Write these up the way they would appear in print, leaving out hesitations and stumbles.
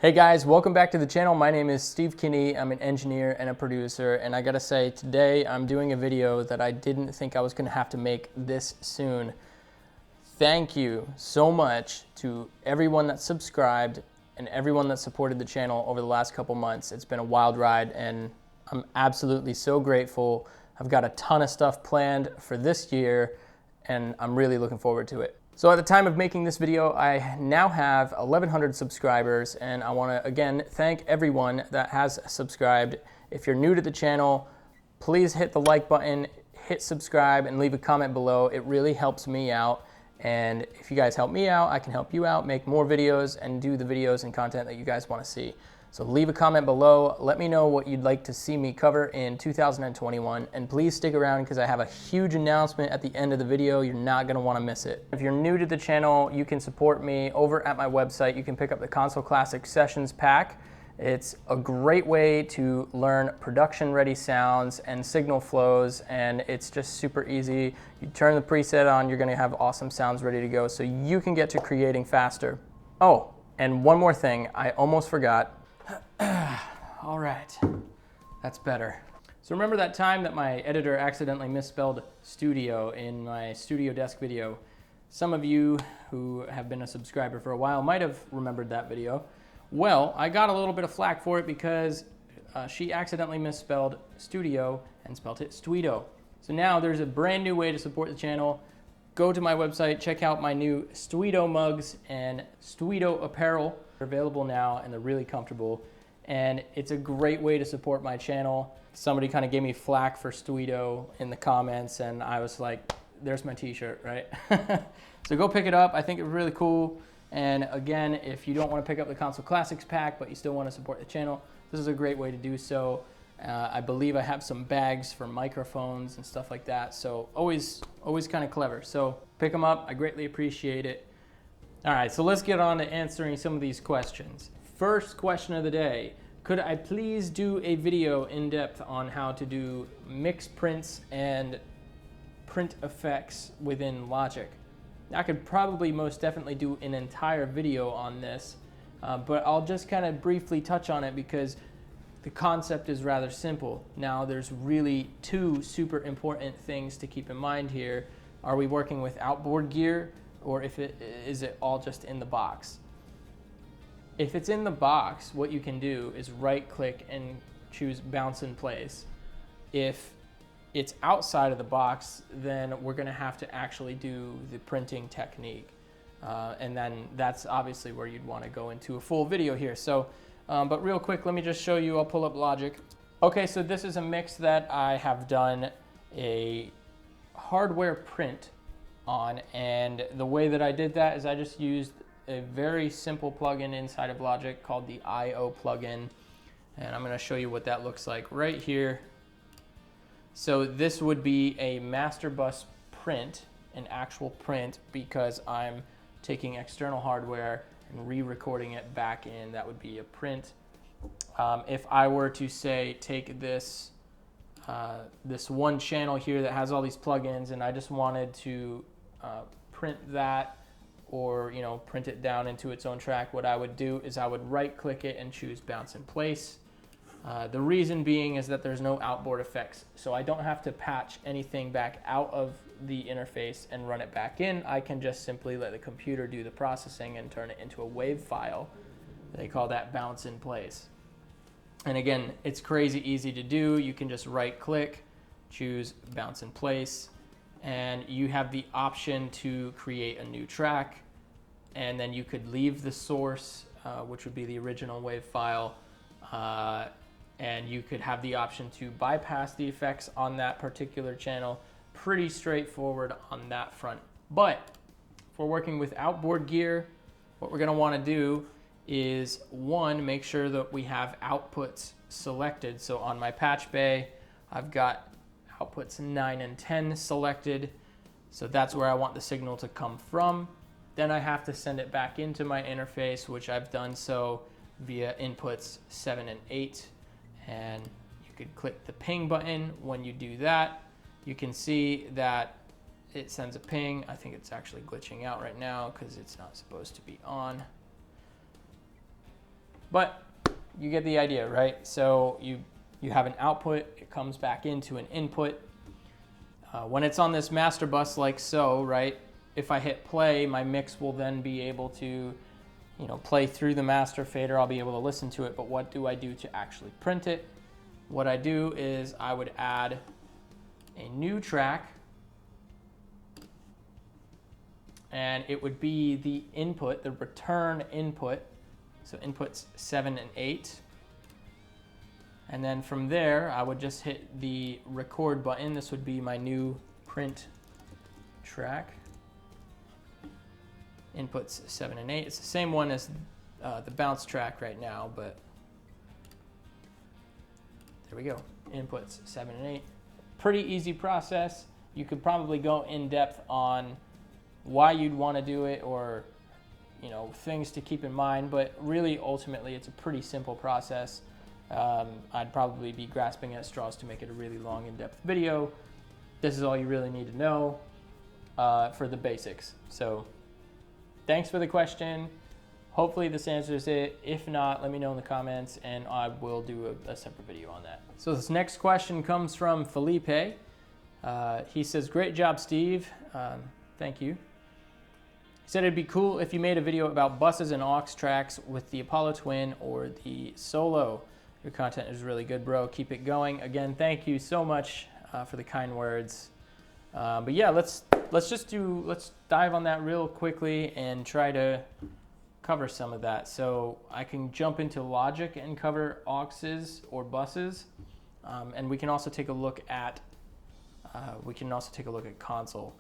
Hey guys, welcome back to the channel. My name is Steve Kinney. I'm an engineer and a producer, and I gotta say, today I'm doing a video that I didn't think I was gonna have to make this soon. Thank you so much to everyone that subscribed and everyone that supported the channel over the last couple months. It's been a wild ride, and I'm absolutely so grateful. I've got a ton of stuff planned for this year, and I'm really looking forward to it. So at the time of making this video, I now have 1,100 subscribers, and I want to again thank everyone that has subscribed. If you're new to the channel, please hit the like button, hit subscribe, and leave a comment below. It really helps me out, and if you guys help me out, I can help you out, make more videos, and do the videos and content that you guys want to see. So leave a comment below, let me know what you'd like to see me cover in 2021, and please stick around because I have a huge announcement at the end of the video. You're not going to want to miss it. If you're new to the channel, you can support me over at my website. You can pick up the Console Classic Sessions Pack. It's a great way to learn production-ready sounds and signal flows, and it's just super easy. You turn the preset on, you're going to have awesome sounds ready to go, so you can get to creating faster. Oh, and one more thing, I almost forgot. All right, that's better. So remember that time that my editor accidentally misspelled studio in my studio desk video? Some of you who have been a subscriber for a while might have remembered that video. Well, I got a little bit of flack for it because she accidentally misspelled studio and spelled it stuido. So now there's a brand new way to support the channel. Go to my website, check out my new stuido mugs and stuido apparel. They're available now and they're really comfortable, and it's a great way to support my channel. Somebody kind of gave me flack for stuido in the comments, and I was like, there's my t-shirt, right? So go pick it up. I think it's really cool. And again, if you don't want to pick up the Console Classics pack but you still want to support the channel, this is a great way to do so. I believe I have some bags for microphones and stuff like that, so always kind of clever. So pick them up. I greatly appreciate it. All right, so let's get on to answering some of these questions. First question of the day, could I please do a video in depth on how to do mix prints and print effects within Logic? I could probably most definitely do an entire video on this, but I'll just kind of briefly touch on it because the concept is rather simple. Now there's really two super important things to keep in mind here. Are we working with outboard gear, or is it all just in the box? If it's in the box, what you can do is right click and choose bounce in place. If it's outside of the box, then we're gonna have to actually do the printing technique. And then that's obviously where you'd wanna go into a full video here. So, but real quick, let me just show you, I'll pull up Logic. Okay, so this is a mix that I have done a hardware print on, and the way that I did that is I just used a very simple plugin inside of Logic called the IO plugin, and I'm going to show you what that looks like right here. So this would be a master bus print, an actual print, because I'm taking external hardware and re-recording it back in. That would be a print. If I were to say take this this one channel here that has all these plugins, and I just wanted to print that, or print it down into its own track, what I would do is I would right click it and choose bounce in place. The reason being is that there's no outboard effects, so I don't have to patch anything back out of the interface and run it back in. I can just simply let the computer do the processing and turn it into a WAV file. They call that bounce in place. And again, it's crazy easy to do. You can just right click, choose bounce in place, and you have the option to create a new track, and then you could leave the source, which would be the original WAV file, and you could have the option to bypass the effects on that particular channel. Pretty straightforward on that front. But if we're working with outboard gear, what we're going to want to do is, one, make sure that we have outputs selected. So on my patch bay, I've got outputs 9 and 10 selected. So that's where I want the signal to come from. Then I have to send it back into my interface, which I've done so via inputs 7 and 8. And you could click the ping button. When you do that, you can see that it sends a ping. I think it's actually glitching out right now because it's not supposed to be on. but you get the idea, right? So you have an output, it comes back into an input. When it's on this master bus like so, right, if I hit play, my mix will then be able to, play through the master fader. I'll be able to listen to it, but what do I do to actually print it? What I do is I would add a new track, and it would be the input, the return input. So inputs 7 and 8. And then from there, I would just hit the record button. This would be my new print track. Inputs 7 and 8. It's the same one as the bounce track right now, but there we go. Inputs 7 and 8. Pretty easy process. You could probably go in depth on why you'd want to do it, or things to keep in mind, but really ultimately it's a pretty simple process. I'd probably be grasping at straws to make it a really long, in-depth video. This is all you really need to know for the basics. So thanks for the question. Hopefully this answers it. If not, let me know in the comments and I will do a separate video on that. So this next question comes from Felipe. He says, great job, Steve. Thank you. He said it'd be cool if you made a video about buses and aux tracks with the Apollo Twin or the Solo. Your content is really good, bro. Keep it going. Again, thank you so much for the kind words. But yeah, let's dive on that real quickly and try to cover some of that. So I can jump into Logic and cover auxes or buses, and we can also take a look at console.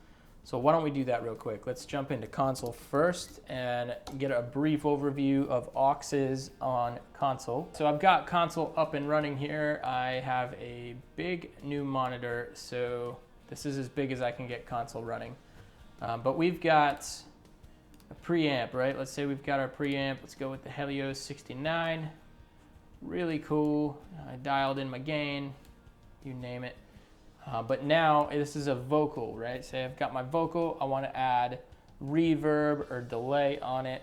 So why don't we do that real quick? Let's jump into console first and get a brief overview of auxes on console. So I've got console up and running here. I have a big new monitor, so this is as big as I can get console running. But we've got a preamp, right? Let's say we've got our preamp. Let's go with the Helios 69. Really cool. I dialed in my gain, you name it. But now this is a vocal, right? Say I've got my vocal, I want to add reverb or delay on it.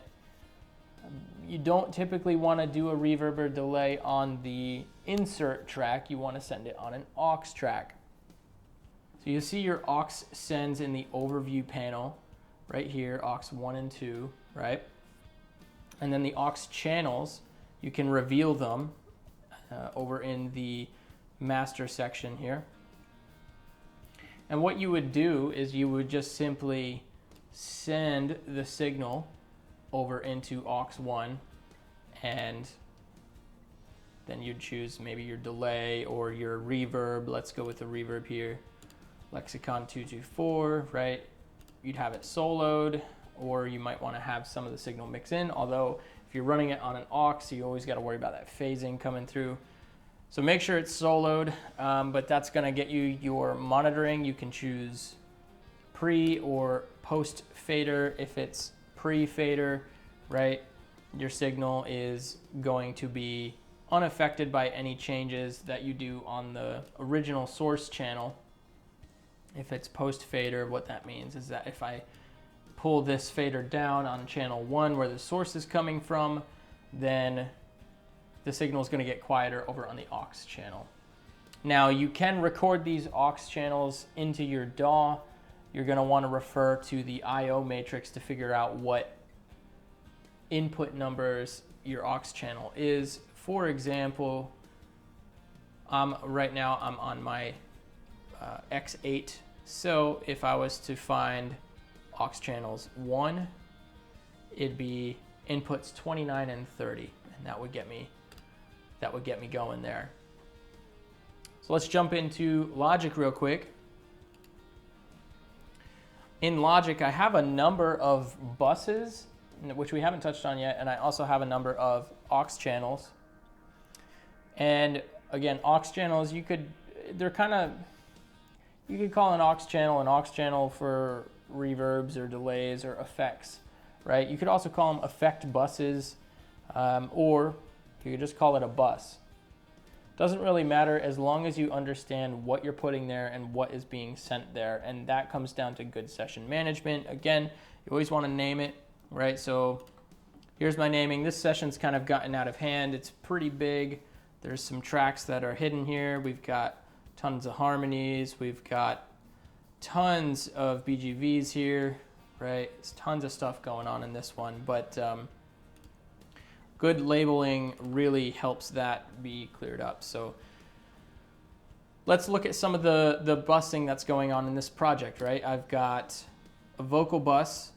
You don't typically want to do a reverb or delay on the insert track. You want to send it on an aux track. So you see your aux sends in the overview panel right here, aux 1 and 2, right? And then the aux channels, you can reveal them over in the master section here. And what you would do is you would just simply send the signal over into aux 1, and then you'd choose maybe your delay or your reverb. Let's go with the reverb here. Lexicon 224, right? You'd have it soloed, or you might want to have some of the signal mix in, although if you're running it on an aux, you always got to worry about that phasing coming through. So make sure it's soloed, but that's going to get you your monitoring. You can choose pre or post fader. If it's pre fader, right, your signal is going to be unaffected by any changes that you do on the original source channel. If it's post fader, what that means is that if I pull this fader down on channel 1 where the source is coming from, then the signal is going to get quieter over on the aux channel. Now you can record these aux channels into your DAW. You're going to want to refer to the I/O matrix to figure out what input numbers your aux channel is. For example, right now I'm on my X8. So if I was to find aux channels 1, it'd be inputs 29 and 30, and that would get me going there. So let's jump into Logic real quick. In Logic, I have a number of buses, which we haven't touched on yet, and I also have a number of aux channels. And again, aux channels, you could call an aux channel for reverbs or delays or effects, right? You could also call them effect buses, or you could just call it a bus. Doesn't really matter as long as you understand what you're putting there and what is being sent there, and that comes down to good session management. Again, you always want to name it, right? So Here's my naming. This session's kind of gotten out of hand. It's pretty big. There's some tracks that are hidden here. We've got tons of harmonies. We've got tons of BGVs here, right? There's tons of stuff going on in this one, but good labeling really helps that be cleared up. So let's look at some of the busing that's going on in this project, right? I've got a vocal bus,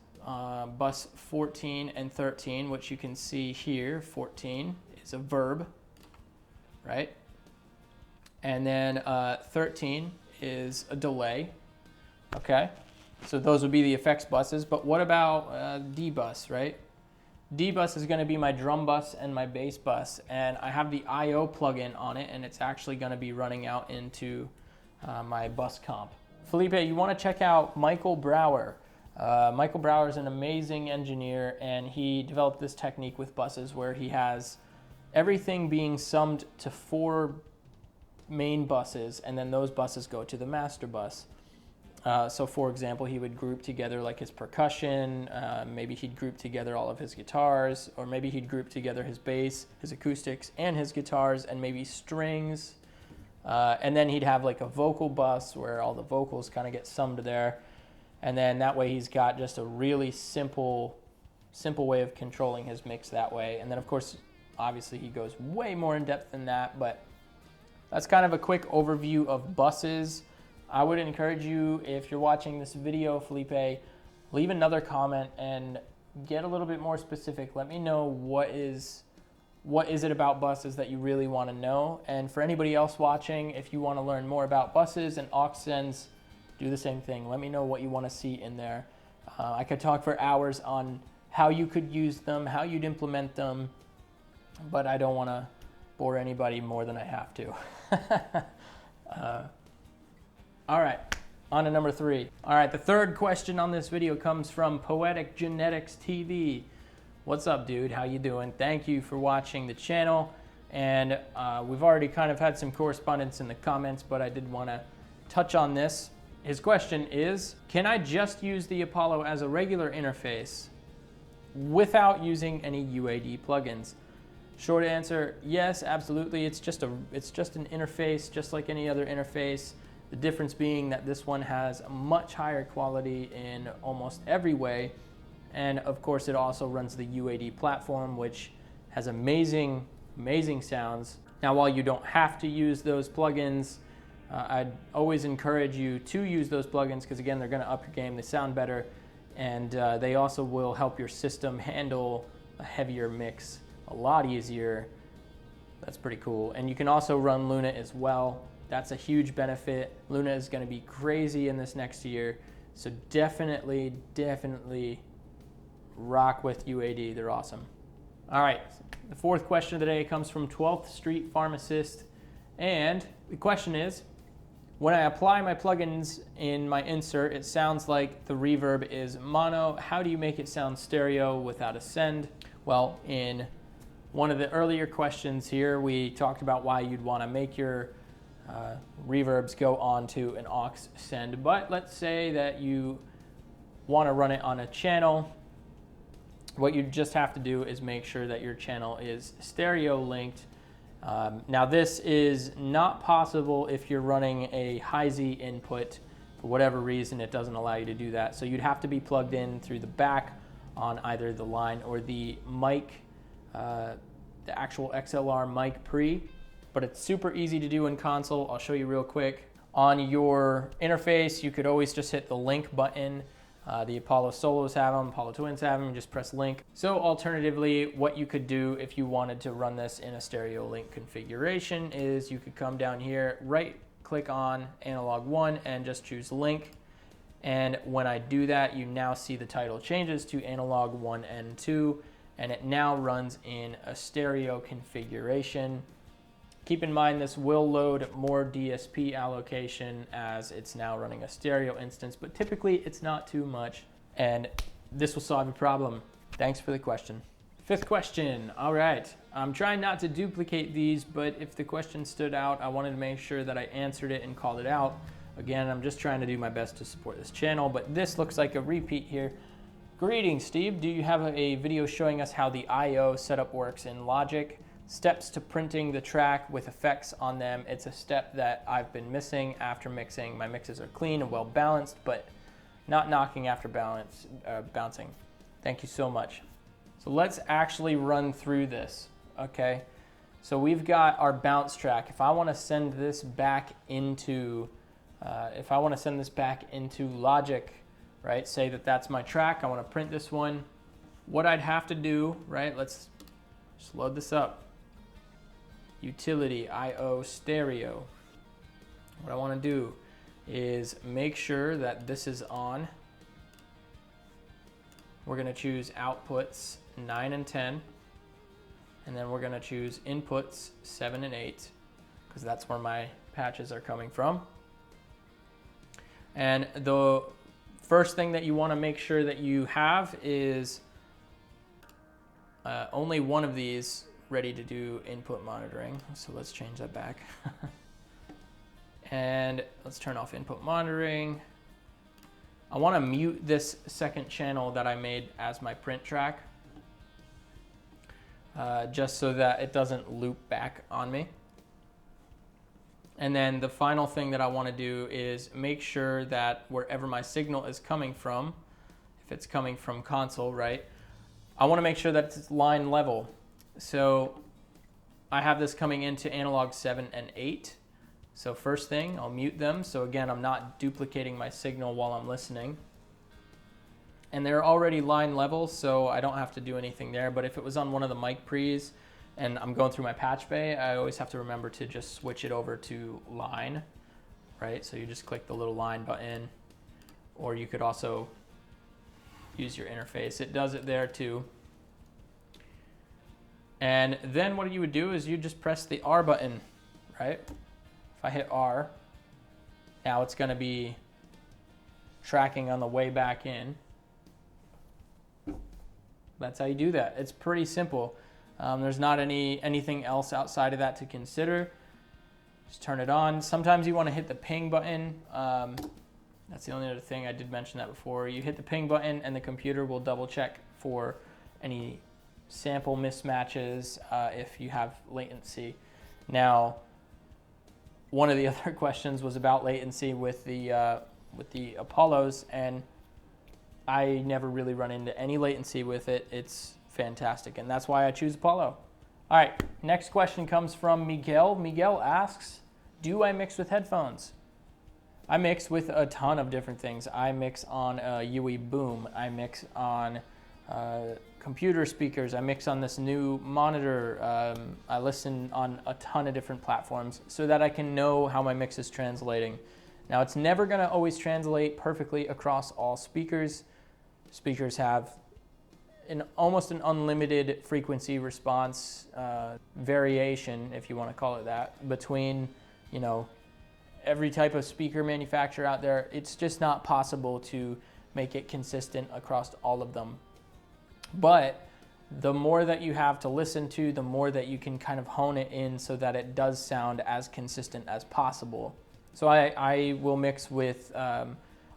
bus 14 and 13, which you can see here. 14 is a verb, right? And then 13 is a delay. Okay, so those would be the effects buses, but what about D bus, right? D bus is going to be my drum bus and my bass bus, and I have the I/O plugin on it, and it's actually going to be running out into my bus comp. Felipe, you want to check out Michael Brower. Michael Brower is an amazing engineer, and he developed this technique with buses where he has everything being summed to 4 main buses, and then those buses go to the master bus. So for example, he would group together like his percussion, maybe he'd group together all of his guitars, or maybe he'd group together his bass, his acoustics, and his guitars, and maybe strings. And then he'd have like a vocal bus where all the vocals kind of get summed there. And then that way he's got just a really simple way of controlling his mix that way. And then of course, obviously he goes way more in depth than that, but that's kind of a quick overview of buses. I would encourage you, if you're watching this video, Felipe, leave another comment and get a little bit more specific. Let me know what is it about buses that you really want to know. And for anybody else watching, if you want to learn more about buses and aux sends, do the same thing. Let me know what you want to see in there. I could talk for hours on how you could use them, how you'd implement them, but I don't want to bore anybody more than I have to. All right, on to number 3. All right, the third question on this video comes from Poetic Genetics TV. What's up, dude? How you doing? Thank you for watching the channel. And we've already kind of had some correspondence in the comments, but I did want to touch on this. His question is, can I just use the Apollo as a regular interface without using any UAD plugins? Short answer, yes, absolutely. It's just an interface, just like any other interface. The difference being that this one has a much higher quality in almost every way. And of course, it also runs the UAD platform, which has amazing sounds. Now, while you don't have to use those plugins, I'd always encourage you to use those plugins because, again, they're going to up your game. They sound better, and they also will help your system handle a heavier mix a lot easier. That's pretty cool. And you can also run Luna as well. That's a huge benefit. Luna is going to be crazy in this next year, so definitely rock with UAD. They're awesome. All right, the fourth question of the day comes from 12th Street Pharmacist, and the question is, when I apply my plugins in my insert, it sounds like the reverb is mono. How do you make it sound stereo without a send? Well, in one of the earlier questions here, we talked about why you'd want to make your reverbs go on to an aux send, but let's say that you want to run it on a channel. What you just have to do is make sure that your channel is stereo linked. Now this is not possible if you're running a high-Z input. For whatever reason, it doesn't allow you to do that. So you'd have to be plugged in through the back on either the line or the mic, the actual XLR mic pre. But it's super easy to do in console. I'll show you real quick. On your interface, you could always just hit the link button. The Apollo Solos have them, Apollo Twins have them, just press link. So alternatively, what you could do if you wanted to run this in a stereo link configuration is you could come down here, right click on analog 1 and just choose link. And when I do that, you now see the title changes to analog 1 and 2, and it now runs in a stereo configuration. Keep in mind this will load more DSP allocation as it's now running a stereo instance, but typically it's not too much, and this will solve your problem. Thanks for the question. Fifth question, all right. I'm trying not to duplicate these, but if the question stood out, I wanted to make sure that I answered it and called it out. Again, I'm just trying to do my best to support this channel, but this looks like a repeat here. Greetings, Steve. Do you have a video showing us how the I/O setup works in Logic? Steps to printing the track with effects on them. It's a step that I've been missing after mixing. My mixes are clean and well balanced, but not knocking after bouncing. Thank you so much. So let's actually run through this, okay? So we've got our bounce track. If I want to send this back into, Logic, right? Say that that's my track. I want to print this one. What I'd have to do, right? Let's just load this up. Utility I/O stereo. What I want to do is make sure that this is on. We're going to choose outputs 9 and 10. And then we're going to choose inputs 7 and 8, because that's where my patches are coming from. And the first thing that you want to make sure that you have is only one of these ready to do input monitoring. So let's change that back. And let's turn off input monitoring. I want to mute this second channel that I made as my print track, just so that it doesn't loop back on me. And then the final thing that I want to do is make sure that wherever my signal is coming from, if it's coming from console, right, I want to make sure that it's line level. So I have this coming into analog 7 and 8. So first thing, I'll mute them. So again, I'm not duplicating my signal while I'm listening. And they're already line level, so I don't have to do anything there. But if it was on one of the mic pre's and I'm going through my patch bay, I always have to remember to just switch it over to line, right? So you just click the little line button, or you could also use your interface. It does it there too. And then what you would do is you just press the R button, right? If I hit R, now it's going to be tracking on the way back in. That's how you do that. It's pretty simple. There's not anything else outside of that to consider. Just turn it on. Sometimes you want to hit the ping button. That's the only other thing. I did mention that before. You hit the ping button and the computer will double check for any sample mismatches if you have latency. Now, one of the other questions was about latency with the Apollos, and I never really run into any latency with it. It's fantastic, and that's why I choose Apollo. All right, next question comes from Miguel. Miguel asks, do I mix with headphones? I mix with a ton of different things. I mix on a UE boom. I mix on computer speakers. I mix on this new monitor. I listen on a ton of different platforms so that I can know how my mix is translating. Now, it's never going to always translate perfectly across all speakers. Speakers have almost an unlimited frequency response variation, if you want to call it that, between, you know, every type of speaker manufacturer out there. It's just not possible to make it consistent across all of them. But the more that you have to listen to, the more that you can kind of hone it in so that it does sound as consistent as possible. So I will mix with,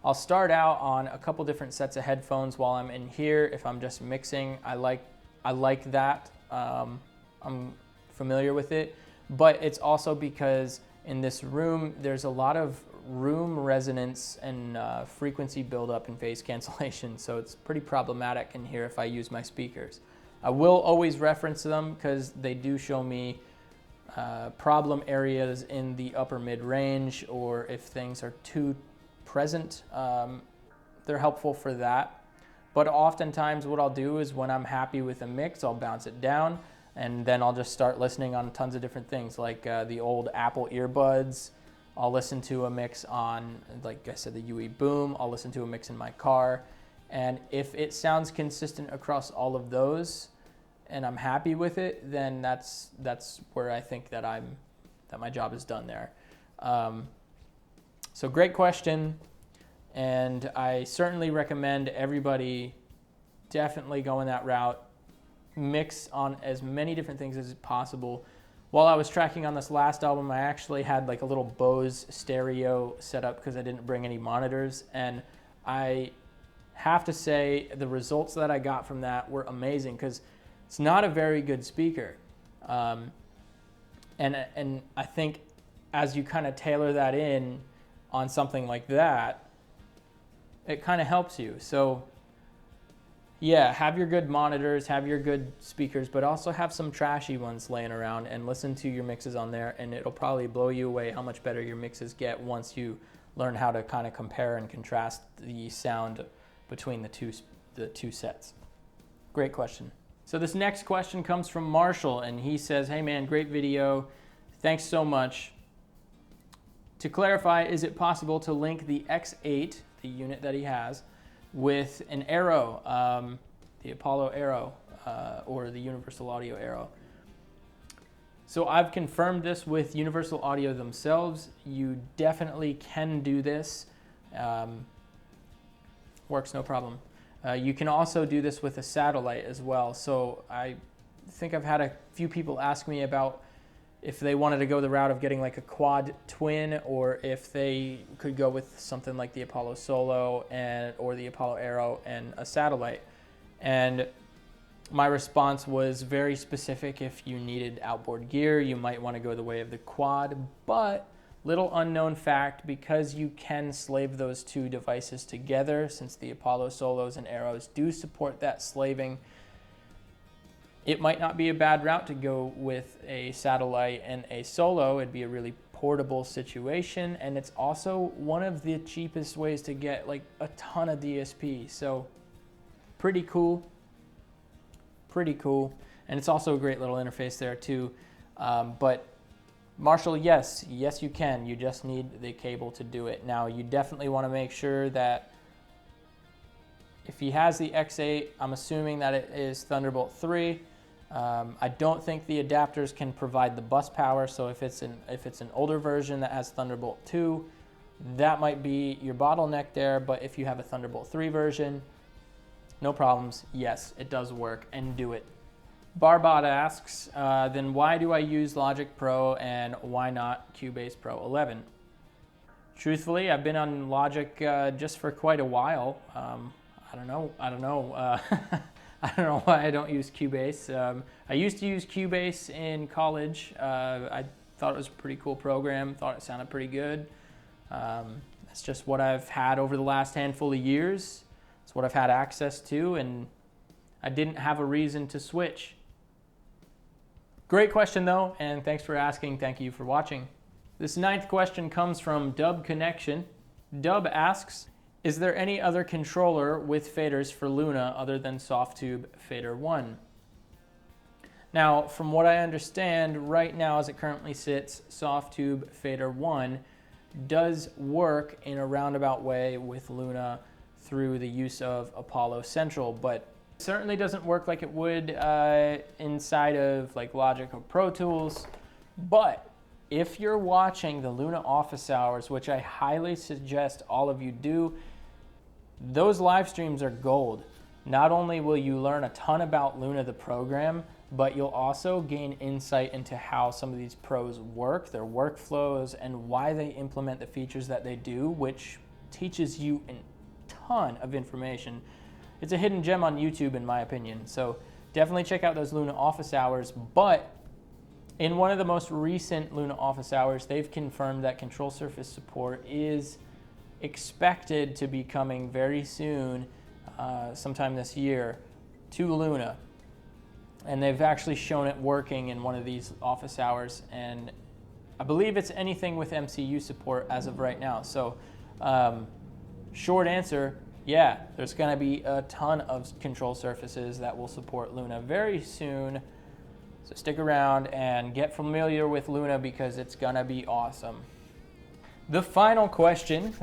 I'll start out on a couple different sets of headphones while I'm in here. If I'm just mixing, I like that. I'm familiar with it, but it's also because in this room, there's a lot of room resonance and frequency buildup and phase cancellation. So it's pretty problematic in here if I use my speakers. I will always reference them because they do show me problem areas in the upper mid range, or if things are too present, they're helpful for that. But oftentimes what I'll do is when I'm happy with a mix, I'll bounce it down, and then I'll just start listening on tons of different things, like the old Apple earbuds. I'll listen to a mix on, like I said, the UE boom. I'll listen to a mix in my car, and if it sounds consistent across all of those and I'm happy with it, then that's where I think that my job is done there. So great question, and I certainly recommend everybody definitely going that route. Mix on as many different things as possible. While I was tracking on this last album, I actually had like a little Bose stereo set up because I didn't bring any monitors, and I have to say the results that I got from that were amazing, because it's not a very good speaker. And I think as you kind of tailor that in on something like that, it kind of helps you. So yeah, have your good monitors, have your good speakers, but also have some trashy ones laying around and listen to your mixes on there, and it'll probably blow you away how much better your mixes get once you learn how to kind of compare and contrast the sound between the two sets. Great question. So this next question comes from Marshall, and he says, hey man, great video. Thanks so much. To clarify, is it possible to link the X8, the unit that he has, with an Aero, the Apollo Aero, or the Universal Audio Aero? So I've confirmed this with Universal Audio themselves. You definitely can do this. Works no problem. You can also do this with a satellite as well. So I think I've had a few people ask me about if they wanted to go the route of getting like a quad twin, or if they could go with something like the Apollo Solo or the Apollo Aero and a satellite. And my response was very specific. If you needed outboard gear, you might want to go the way of the quad, but little unknown fact, because you can slave those two devices together, since the Apollo Solos and Aeros do support that slaving, it might not be a bad route to go with a satellite and a Solo. It'd be a really portable situation, and it's also one of the cheapest ways to get like a ton of DSP. So pretty cool, pretty cool. And it's also a great little interface there too. But Marshall, yes, you can. You just need the cable to do it. Now, you definitely want to make sure that if he has the X8, I'm assuming that it is Thunderbolt 3. I don't think the adapters can provide the bus power, so if it's an older version that has Thunderbolt 2, that might be your bottleneck there. But if you have a Thunderbolt 3 version, no problems. Yes, it does work, and do it. Barbot asks, then why do I use Logic Pro and why not Cubase Pro 11? Truthfully, I've been on Logic just for quite a while. I don't know. I don't know why I don't use Cubase. I used to use Cubase in college. I thought it was a pretty cool program, thought it sounded pretty good. That's just what I've had over the last handful of years. It's what I've had access to, and I didn't have a reason to switch. Great question though, and thanks for asking. Thank you for watching. This 9th question comes from Dub Connection. Dub asks, is there any other controller with faders for Luna other than Softube Fader 1? Now, from what I understand, right now as it currently sits, Softube Fader 1 does work in a roundabout way with Luna through the use of Apollo Central, but certainly doesn't work like it would inside of like Logic or Pro Tools. But if you're watching the Luna office hours, which I highly suggest all of you do, those live streams are gold. Not only will you learn a ton about Luna the program, but you'll also gain insight into how some of these pros work, their workflows, and why they implement the features that they do, which teaches you a ton of information. It's a hidden gem on YouTube, in my opinion. So definitely check out those Luna office hours. But in one of the most recent Luna office hours, they've confirmed that control surface support is expected to be coming very soon, sometime this year, to Luna. And they've actually shown it working in one of these office hours. And I believe it's anything with MCU support as of right now. So short answer, yeah, there's going to be a ton of control surfaces that will support Luna very soon. So stick around and get familiar with Luna, because it's going to be awesome. The final question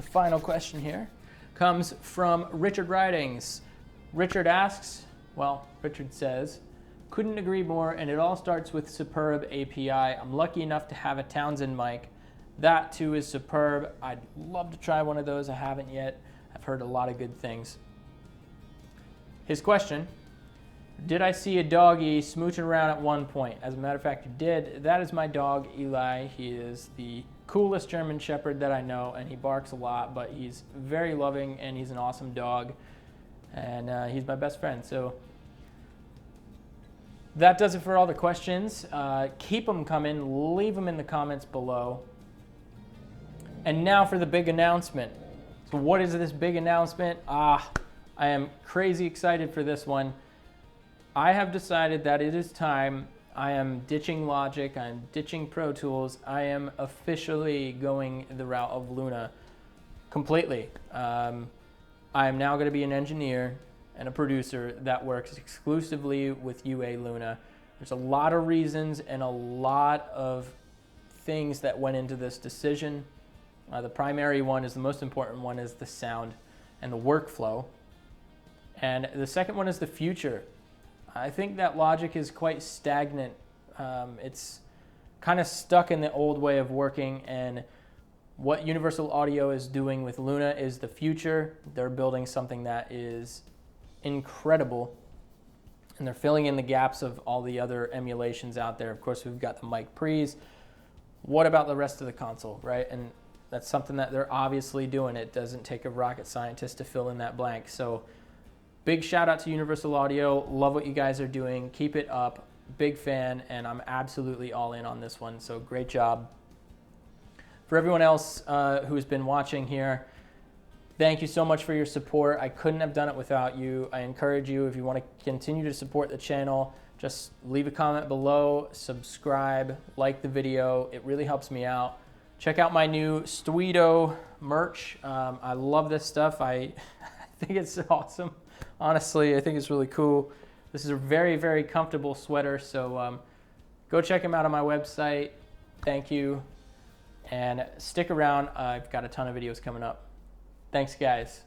here comes from Richard Ridings. Richard asks, well, Richard says, couldn't agree more, and it all starts with superb API. I'm lucky enough to have a Townsend mic. That too is superb. I'd love to try one of those. I haven't yet. I've heard a lot of good things. His question, did I see a doggy smooching around at one point? As a matter of fact, you did. That is my dog, Eli. He is the coolest German Shepherd that I know, and he barks a lot, but he's very loving, and he's an awesome dog. and he's my best friend. So that does it for all the questions. Keep them coming. Leave them in the comments below. And now for the big announcement. So what is this big announcement? I am crazy excited for this one. I have decided that it is time. I am ditching Logic. I'm ditching Pro Tools. I am officially going the route of Luna completely. I am now going to be an engineer and a producer that works exclusively with UA Luna. There's a lot of reasons and a lot of things that went into this decision. The primary one is the most important one is the sound and the workflow. And the second one is the future. I think that Logic is quite stagnant. It's kind of stuck in the old way of working, and what Universal Audio is doing with Luna is the future. They're building something that is incredible, and they're filling in the gaps of all the other emulations out there. Of course, we've got the mic pre's. What about the rest of the console, right? And that's something that they're obviously doing. It doesn't take a rocket scientist to fill in that blank. So big shout out to Universal Audio. Love what you guys are doing. Keep it up. Big fan, and I'm absolutely all in on this one. So great job. For everyone else who's been watching here, thank you so much for your support. I couldn't have done it without you. I encourage you, if you want to continue to support the channel, just leave a comment below, subscribe, like the video. It really helps me out. Check out my new Stuido merch. I love this stuff. I think it's awesome. Honestly, I think it's really cool. This is a very, very comfortable sweater, so go check them out on my website. Thank you, and stick around. I've got a ton of videos coming up. Thanks, guys.